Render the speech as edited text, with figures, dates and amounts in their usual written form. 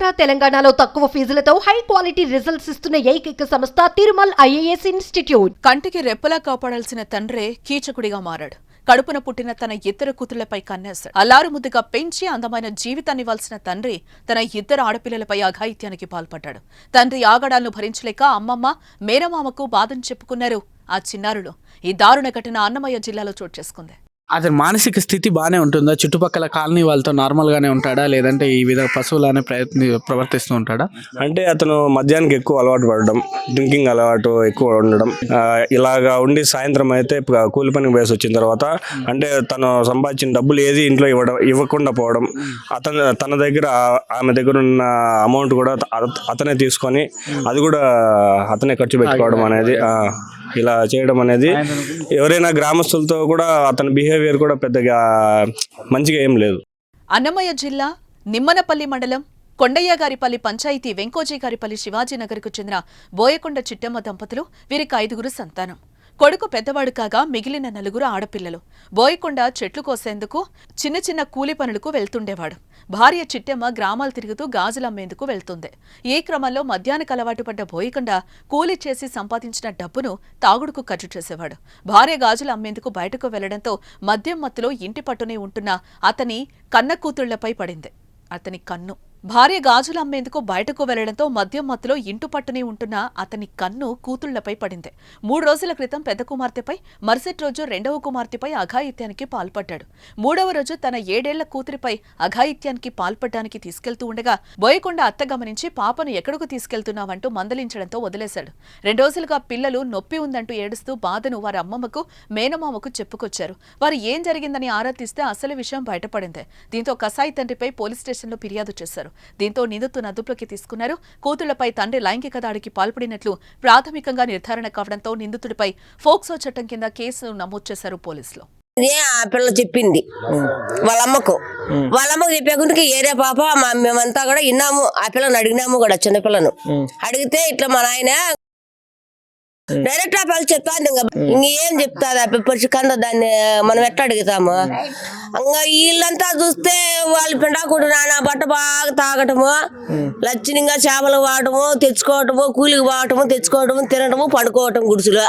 ఆంధ్ర తెలంగాణలో తక్కువ ఫీజులతో high quality results ఇస్తున్న ఏకైక సంస్థ తిరుమల్ ఐఏఎస్ ఇన్స్టిట్యూట్. కంటికి రెప్పలా కాపాడాల్సిన తండ్రే కీచకుడిగా మారాడు. కడుపున పుట్టిన తన ఇద్దరు కూతుళ్లపై కన్నేశాడు. అల్లారుముద్దుగా పెంచి అందమైన జీవితాన్ని ఇవ్వాల్సిన తండ్రి తన ఇద్దరు ఆడపిల్లలపై అఘాయిత్యానికి పాల్పడ్డాడు. తండ్రి ఆగడాలను భరించలేక అమ్మమ్మ, మేనమామకు బాధను చెప్పుకున్నారు ఆ చిన్నారులు. ఈ దారుణ ఘటన అన్నమయ్య జిల్లాలో చోటు చేసుకుంది. అతని మానసిక స్థితి బాగానే ఉంటుందా? చుట్టుపక్కల కాలనీ వాళ్ళతో నార్మల్గానే ఉంటాడా, లేదంటే ఈ విధంగా పశువులానే ప్రవర్తిస్తూ ఉంటాడా? అంటే అతను మద్యానికి ఎక్కువ అలవాటు పడడం, డ్రింకింగ్ అలవాటు ఎక్కువ ఉండడం, ఇలాగా ఉండి సాయంత్రం అయితే కూలి పనికి వేసి వచ్చిన తర్వాత అంటే తను సంపాదించిన డబ్బులు ఏది ఇంట్లో ఇవ్వకుండా పోవడం, తన దగ్గర ఆమె దగ్గర ఉన్న అమౌంట్ కూడా అతనే తీసుకొని అది కూడా అతనే ఖర్చు పెట్టుకోవడం అనేది, ఇలా చేయడం అనేది ఎవరైనా గ్రామస్తులతో కూడా అతని బిహేవియర్ కూడా పెద్దగా మంచిగా ఏం లేదు. అన్నమయ్య జిల్లా నిమ్మనపల్లి మండలం కొండయ్యగారిపల్లి పంచాయతీ వెంకోజీగారిపల్లి శివాజీనగర్కు చెందిన బోయకొండ చిట్టమ్మ దంపతులు. వీరికి 5గురు సంతానం. కొడుకు పెద్దవాడు కాగా మిగిలిన 4 ఆడపిల్లలు. బోయకొండ చెట్లు కోసేందుకు చిన్న చిన్న కూలి పనులకు వెళ్తుండేవాడు. భార్య చిట్టమ్మ గ్రామాలు తిరుగుతూ గాజులమ్మేందుకు వెళ్తుంది. ఈ క్రమంలో మద్యానికి అలవాటు పడ్డ బోయకొండ కూలి చేసి సంపాదించిన డబ్బును తాగుడుకు ఖర్చు చేసేవాడు. భార్య గాజులు అమ్మేందుకు బయటకు వెళ్లడంతో మద్యం మత్తులో ఇంటి పట్టునే ఉంటున్న అతని కన్న కూతుళ్లపై పడింది అతని కన్ను. భార్య గాజులు అమ్మేందుకు బయటకు వెళ్లడంతో మద్యం మత్తులో ఇంటు పట్టునే ఉంటున్న అతని కన్ను కూతుళ్లపై పడింది. 3 రోజుల క్రితం పెద్ద కుమార్తెపై, మరుసటి రోజు 2వ కుమార్తెపై అఘాయిత్యానికి పాల్పడ్డాడు. 3వ రోజు తన 7 ఏళ్ల కూతురిపై అఘాయిత్యానికి పాల్పడ్డానికి తీసుకెళ్తూ ఉండగా బోయకొండ అత్త గమనించి పాపను ఎక్కడకు తీసుకెళ్తున్నావంటూ మందలించడంతో వదిలేశాడు. 2 రోజులుగా పిల్లలు నొప్పి ఉందంటూ ఏడుస్తూ బాధను వారి అమ్మమ్మకు, మేనమామకు చెప్పుకొచ్చారు. వారు ఏం జరిగిందని ఆరా తీస్తే అసలు విషయం బయటపడింది. దీంతో కసాయి తండ్రిపై పోలీస్ స్టేషన్లో ఫిర్యాదు చేశారు. దీంతో నిందితులను అదుపులోకి తీసుకున్నారు. కూతుళ్లపై తండ్రి లైంగిక దాడికి పాల్పడినట్లు ప్రాథమికంగా నిర్ధారణ కావడంతో నిందితుడిపై ఫోక్సో చట్టం కింద కేసు నమోదు చేశారు పోలీసులు. ఆ పిల్ల చెప్పింది వాళ్ళమ్మకు చెప్పేకుంటే ఏరే పాప మేమంతా కూడా విన్నాము. ఆ పిల్లని అడిగినాము కూడా, చిన్నపిల్లను అడిగితే ఇట్లా మా నాయన డైరెక్ట్ ఆ పిల్లలు చెప్తాను. ఇంకేం చెప్తాది ఆ పిప్పర్చి కంద, దాన్ని మనం ఎట్లా అడుగుతాము? ఇంకా వీళ్ళంతా చూస్తే వాళ్ళు పిండాకుడు నాన్న బట్ట బాగా తాగటము, లచ్చినిగా చేపలు వాడటము, తెచ్చుకోవటము, కూలికి పోవటము, తెచ్చుకోవటము, తినటము, పడుకోవటం గుడిసులో.